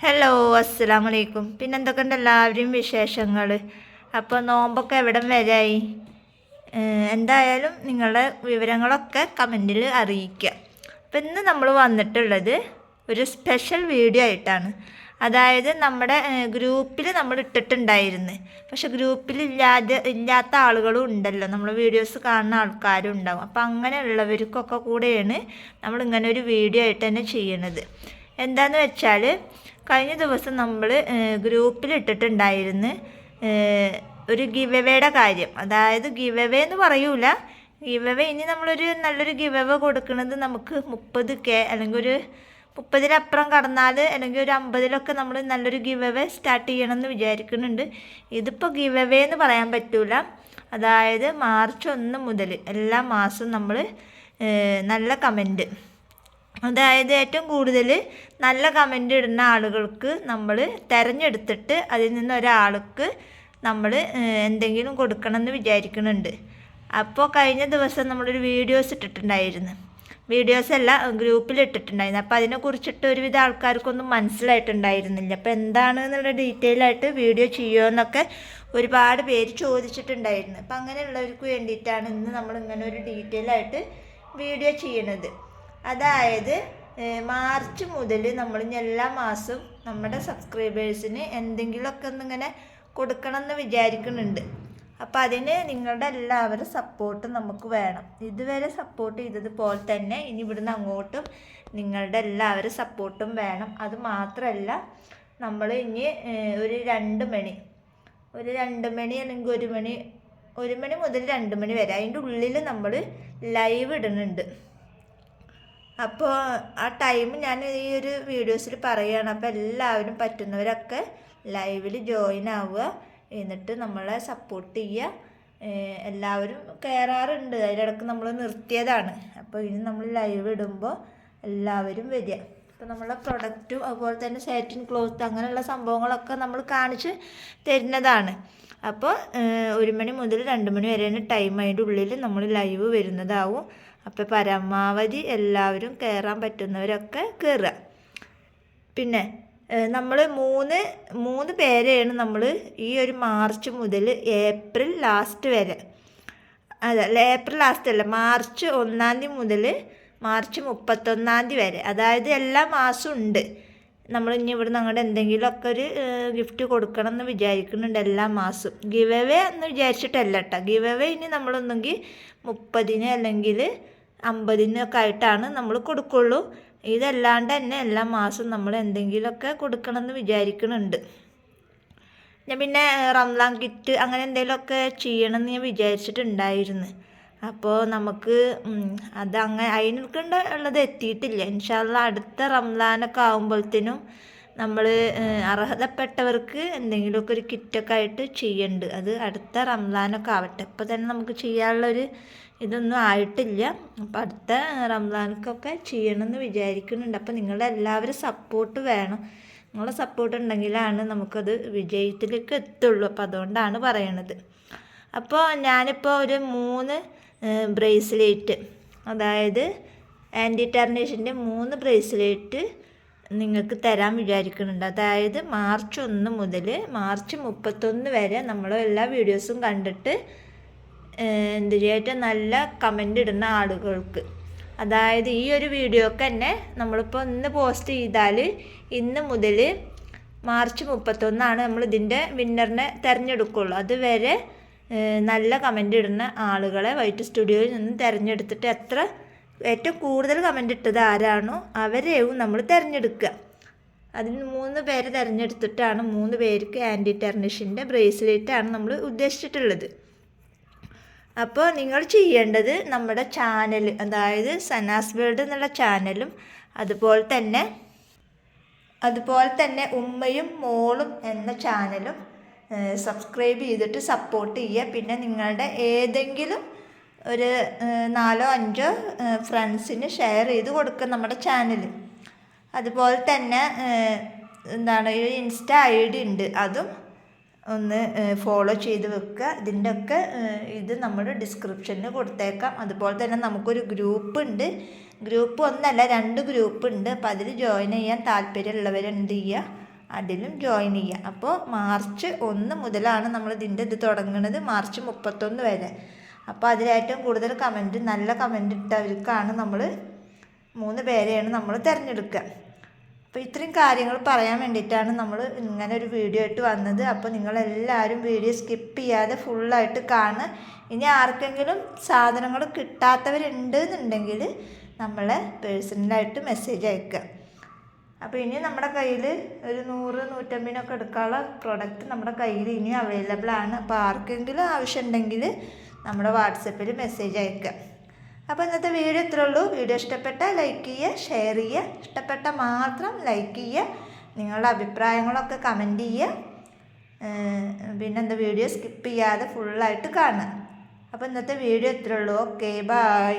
Hello, അസ്സലാമു അലൈക്കും. പിന്നെ എന്തൊക്കെയുണ്ട് എല്ലാവരും വിശേഷങ്ങൾ? അപ്പോൾ നോമ്പൊക്കെ എവിടം വരെയായി? എന്തായാലും നിങ്ങളുടെ വിവരങ്ങളൊക്കെ കമൻറ്റിൽ അറിയിക്കുക. അപ്പോൾ ഇന്ന് നമ്മൾ വന്നിട്ടുള്ളത് ഒരു സ്പെഷ്യൽ വീഡിയോ ആയിട്ടാണ്. അതായത് നമ്മുടെ ഗ്രൂപ്പിൽ നമ്മൾ ഇട്ടിട്ടുണ്ടായിരുന്നു. പക്ഷെ ഗ്രൂപ്പിൽ ഇല്ലാത്ത ആളുകളും ഉണ്ടല്ലോ, നമ്മൾ വീഡിയോസ് കാണുന്ന ആൾക്കാരും ഉണ്ടാവും. അപ്പോൾ അങ്ങനെയുള്ളവർക്കൊക്കെ കൂടെയാണ് നമ്മളിങ്ങനെ ഒരു വീഡിയോ ആയിട്ട് തന്നെ ചെയ്യണത്. എന്താണെന്ന് വെച്ചാൽ കഴിഞ്ഞ ദിവസം നമ്മൾ ഗ്രൂപ്പിൽ ഇട്ടിട്ടുണ്ടായിരുന്നു ഒരു ഗിവ് എവേയുടെ കാര്യം. അതായത് ഗിവ് എവേ എന്ന് പറയൂല, ഗിവ് എവേ ഇനി നമ്മളൊരു നല്ലൊരു ഗിവ് എവേ കൊടുക്കുന്നത് നമുക്ക് 30K അല്ലെങ്കിൽ ഒരു 30-ലപ്പുറം കടന്നാൽ അല്ലെങ്കിൽ ഒരു 50-ലൊക്കെ നമ്മൾ നല്ലൊരു ഗിവ് എവേ സ്റ്റാർട്ട് ചെയ്യണമെന്ന് വിചാരിക്കുന്നുണ്ട്. ഇതിപ്പോൾ ഗിവ് എവേ എന്ന് പറയാൻ പറ്റൂല. അതായത് മാർച്ച് 1 മുതൽ എല്ലാ മാസവും നമ്മൾ നല്ല കമൻറ്റ്, അതായത് ഏറ്റവും കൂടുതൽ നല്ല കമൻ്റ് ഇടുന്ന ആളുകൾക്ക് നമ്മൾ തിരഞ്ഞെടുത്തിട്ട് അതിൽ നിന്ന് ഒരാൾക്ക് നമ്മൾ എന്തെങ്കിലും കൊടുക്കണമെന്ന് വിചാരിക്കുന്നുണ്ട്. അപ്പോൾ കഴിഞ്ഞ ദിവസം നമ്മളൊരു വീഡിയോസ് ഇട്ടിട്ടുണ്ടായിരുന്നു. വീഡിയോസ് എല്ലാം ഗ്രൂപ്പിൽ ഇട്ടിട്ടുണ്ടായിരുന്നു. അപ്പോൾ അതിനെക്കുറിച്ചിട്ട് ഒരുവിധ ആൾക്കാർക്കൊന്നും മനസ്സിലായിട്ടുണ്ടായിരുന്നില്ല. അപ്പോൾ എന്താണ് എന്നുള്ള ഡീറ്റെയിൽ ആയിട്ട് വീഡിയോ ചെയ്യുമോയെന്നൊക്കെ ഒരുപാട് പേര് ചോദിച്ചിട്ടുണ്ടായിരുന്നു. അപ്പോൾ അങ്ങനെയുള്ളവർക്ക് വേണ്ടിയിട്ടാണ് ഇന്ന് നമ്മളിങ്ങനെ ഒരു ഡീറ്റെയിൽ ആയിട്ട് വീഡിയോ ചെയ്യണത്. അതായത് മാർച്ച് മുതൽ നമ്മൾ എല്ലാ മാസവും നമ്മുടെ സബ്സ്ക്രൈബേഴ്സിന് എന്തെങ്കിലുമൊക്കെ ഒന്നിങ്ങനെ കൊടുക്കണം എന്ന് വിചാരിക്കുന്നുണ്ട്. അപ്പോൾ അതിന് നിങ്ങളുടെ എല്ലാവരും സപ്പോർട്ട് നമുക്ക് വേണം. ഇതുവരെ സപ്പോർട്ട് ചെയ്തതുപോലെ തന്നെ ഇനി ഇവിടുന്ന് അങ്ങോട്ടും നിങ്ങളുടെ എല്ലാവരും സപ്പോർട്ടും വേണം. അത് മാത്രമല്ല, നമ്മൾ ഇനി ഒരു 2 മണി അല്ലെങ്കിൽ 1 മണി മുതൽ 2 മണി വരെ അതിൻ്റെ ഉള്ളിൽ നമ്മൾ ലൈവ് ഇടുന്നുണ്ട്. അപ്പോൾ ആ ടൈം ഞാൻ ഈ ഒരു വീഡിയോസിൽ പറയുകയാണ്. അപ്പോൾ എല്ലാവരും പറ്റുന്നവരൊക്കെ ലൈവിൽ ജോയിൻ ആവുക, എന്നിട്ട് നമ്മളെ സപ്പോർട്ട് ചെയ്യുക. എല്ലാവരും കയറാറുണ്ട്, അതിലിടക്ക് നമ്മൾ നിർത്തിയതാണ്. അപ്പോൾ ഇനി നമ്മൾ ലൈവ് ഇടുമ്പോൾ എല്ലാവരും വരിക. അപ്പോൾ നമ്മളെ പ്രൊഡക്റ്റും അതുപോലെ തന്നെ സാറ്റിൻ ക്ലോത്ത് അങ്ങനെയുള്ള സംഭവങ്ങളൊക്കെ നമ്മൾ കാണിച്ച് തരുന്നതാണ്. അപ്പോൾ 1 മണി മുതൽ 2 മണി വരെയാണ് ടൈം. അതിൻ്റെ ഉള്ളിൽ നമ്മൾ ലൈവ് വരുന്നതാവും. അപ്പോൾ പരമാവധി എല്ലാവരും കയറാൻ പറ്റുന്നവരൊക്കെ കയറുക. പിന്നെ നമ്മൾ മൂന്ന് പേരെയാണ് നമ്മൾ ഈ ഒരു മാർച്ച് മുതൽ ഏപ്രിൽ ലാസ്റ്റ് വരെ, ഏപ്രിൽ ലാസ്റ്റ് അല്ല, മാർച്ച് 1 മുതൽ മാർച്ച് 31 വരെ, അതായത് എല്ലാ മാസവും ഉണ്ട്. നമ്മൾ ഇനി ഇവിടുന്ന് അങ്ങോട്ട് എന്തെങ്കിലുമൊക്കെ ഒരു ഗിഫ്റ്റ് കൊടുക്കണം എന്ന് വിചാരിക്കുന്നുണ്ട് എല്ലാ മാസവും. ഗിവ് എവേ എന്ന് വിചാരിച്ചിട്ടല്ല കേട്ടോ. ഗിവ് എവേ ഇനി നമ്മളൊന്നെങ്കിൽ 30 അല്ലെങ്കിൽ 50 ആയിട്ടാണ് നമ്മൾ കൊടുക്കുള്ളൂ. ഇതല്ലാണ്ട് തന്നെ എല്ലാ മാസവും നമ്മൾ എന്തെങ്കിലുമൊക്കെ കൊടുക്കണം എന്ന് വിചാരിക്കുന്നുണ്ട്. ഞാൻ പിന്നെ റംസാൻ കിറ്റ് അങ്ങനെ എന്തെങ്കിലുമൊക്കെ ചെയ്യണമെന്ന് ഞാൻ വിചാരിച്ചിട്ടുണ്ടായിരുന്നു. അപ്പോൾ നമുക്ക് അതിനൊക്കെയുള്ളത് എത്തിയിട്ടില്ല. ഇൻഷാ അല്ലാഹ് അടുത്ത റംസാനൊക്കെ ആകുമ്പോഴത്തേനും നമ്മൾ അർഹതപ്പെട്ടവർക്ക് എന്തെങ്കിലുമൊക്കെ ഒരു കിറ്റൊക്കെ ആയിട്ട് ചെയ്യുന്നുണ്ട്. അത് അടുത്ത റംസാനൊക്കെ ആവട്ടെ. ഇപ്പോൾ തന്നെ നമുക്ക് ചെയ്യാനുള്ളൊരു ഇതൊന്നും ആയിട്ടില്ല. അപ്പോൾ അടുത്ത റംസാനൊക്കെ ചെയ്യണമെന്ന് വിചാരിക്കുന്നുണ്ട്. അപ്പോൾ നിങ്ങളുടെ എല്ലാവരും സപ്പോർട്ട് വേണം. നിങ്ങളുടെ സപ്പോർട്ട് ഉണ്ടെങ്കിലാണ് നമുക്കത് വിജയത്തിലേക്ക് എത്തുള്ളൂ. അപ്പോൾ അതുകൊണ്ടാണ് പറയണത്. അപ്പോൾ ഞാനിപ്പോൾ ഒരു 3 ബ്രേസ്ലെറ്റ്, അതായത് ആൻറ്റി ടാർണിഷിൻ്റെ 3 ബ്രേസ്ലെറ്റ് നിങ്ങൾക്ക് തരാൻ വിചാരിക്കുന്നുണ്ട്. അതായത് മാർച്ച് 1 മുതൽ മാർച്ച് 31 വരെ നമ്മൾ എല്ലാ വീഡിയോസും കണ്ടിട്ട് എന്തിനായിട്ട് നല്ല കമൻ്റ് ഇടുന്ന ആളുകൾക്ക്, അതായത് ഈ ഒരു വീഡിയോക്ക് തന്നെ നമ്മളിപ്പോൾ ഇന്ന് പോസ്റ്റ് ചെയ്താൽ ഇന്ന് മുതൽ മാർച്ച് 31 നമ്മൾ ഇതിൻ്റെ വിന്നറിനെ തിരഞ്ഞെടുക്കുള്ളൂ. അതുവരെ നല്ല കമൻ്റ് ഇടുന്ന ആളുകളെ വൈറ്റ് സ്റ്റുഡിയോയിൽ നിന്ന് തിരഞ്ഞെടുത്തിട്ട് ഏറ്റവും കൂടുതൽ കമൻ്റ് ഇട്ടത് ആരാണോ അവരെയും നമ്മൾ തിരഞ്ഞെടുക്കുക. അതിന് 3 പേര് തിരഞ്ഞെടുത്തിട്ടാണ് 3 പേർക്ക് ആൻറ്റി ടാർണിഷിൻ്റെ ബ്രേസ്ലെറ്റാണ് നമ്മൾ ഉദ്ദേശിച്ചിട്ടുള്ളത്. അപ്പോൾ നിങ്ങൾ ചെയ്യേണ്ടത് നമ്മുടെ ചാനൽ, അതായത് സനാസ് വേൾഡ് എന്നുള്ള ചാനലും അതുപോലെ തന്നെ ഉമ്മയും മോളും എന്ന ചാനലും സബ്സ്ക്രൈബ് ചെയ്തിട്ട് സപ്പോർട്ട് ചെയ്യുക. പിന്നെ നിങ്ങളുടെ ഏതെങ്കിലും ഒരു 4-5 ഫ്രണ്ട്സിന് ഷെയർ ചെയ്ത് കൊടുക്കുക നമ്മുടെ ചാനൽ. അതുപോലെ തന്നെ ഒരു ഇൻസ്റ്റ ID ഉണ്ട്, അതും ഒന്ന് ഫോളോ ചെയ്ത് വെക്കുക. ഇതിൻ്റെയൊക്കെ ഇത് നമ്മൾ ഡിസ്ക്രിപ്ഷനിൽ കൊടുത്തേക്കാം. അതുപോലെ തന്നെ നമുക്കൊരു ഗ്രൂപ്പ് ഉണ്ട്. ഗ്രൂപ്പ് 1 അല്ല 2 ഗ്രൂപ്പ് ഉണ്ട്. അപ്പോൾ അതിൽ ജോയിൻ ചെയ്യാൻ താല്പര്യമുള്ളവർ എന്ത് ചെയ്യുക, അതിലും ജോയിൻ ചെയ്യുക. അപ്പോൾ മാർച്ച് 1 മുതലാണ് നമ്മൾ ഇതിൻ്റെ ഇത് തുടങ്ങുന്നത്, മാർച്ച് 31 വരെ. അപ്പോൾ അതിലേറ്റവും കൂടുതൽ കമൻറ്റ്, നല്ല കമൻറ്റ് ഇട്ടവർക്കാണ് നമ്മൾ 3 പേരെയാണ് നമ്മൾ തിരഞ്ഞെടുക്കുക. അപ്പോൾ ഇത്രയും കാര്യങ്ങൾ പറയാൻ വേണ്ടിയിട്ടാണ് നമ്മൾ ഇങ്ങനെ ഒരു വീഡിയോ ആയിട്ട് വന്നത്. അപ്പോൾ നിങ്ങളെല്ലാവരും വീഡിയോ സ്കിപ്പ് ചെയ്യാതെ ഫുള്ളായിട്ട് കാണുക. ഇനി ആർക്കെങ്കിലും സാധനങ്ങൾ കിട്ടാത്തവരുണ്ട് എന്നുണ്ടെങ്കിൽ നമ്മളെ പേഴ്സണലായിട്ട് മെസ്സേജ് അയക്കുക. അപ്പോൾ ഇനി നമ്മുടെ കയ്യിൽ ഒരു 100-150 എടുക്കാനുള്ള പ്രൊഡക്റ്റ് നമ്മുടെ കയ്യിൽ ഇനി അവൈലബിൾ ആണ്. അപ്പോൾ ആർക്കെങ്കിലും ആവശ്യമുണ്ടെങ്കിൽ നമ്മുടെ വാട്സപ്പിൽ മെസ്സേജ് അയക്കുക. അപ്പോൾ ഇന്നത്തെ വീഡിയോ ഇത്രേ ഉള്ളൂ. വീഡിയോ ഇഷ്ടപ്പെട്ടാൽ ലൈക്ക് ചെയ്യുക, ഷെയർ ചെയ്യുക. ഇഷ്ടപ്പെട്ടാൽ മാത്രം ലൈക്ക് ചെയ്യുക. നിങ്ങളുടെ അഭിപ്രായങ്ങളൊക്കെ കമൻറ്റ് ചെയ്യുക. പിന്നെന്താ, വീഡിയോ സ്കിപ്പ് ചെയ്യാതെ ഫുള്ളായിട്ട് കാണുക. അപ്പോൾ ഇന്നത്തെ വീഡിയോ ഇത്രേ ഉള്ളൂ. Okay, by.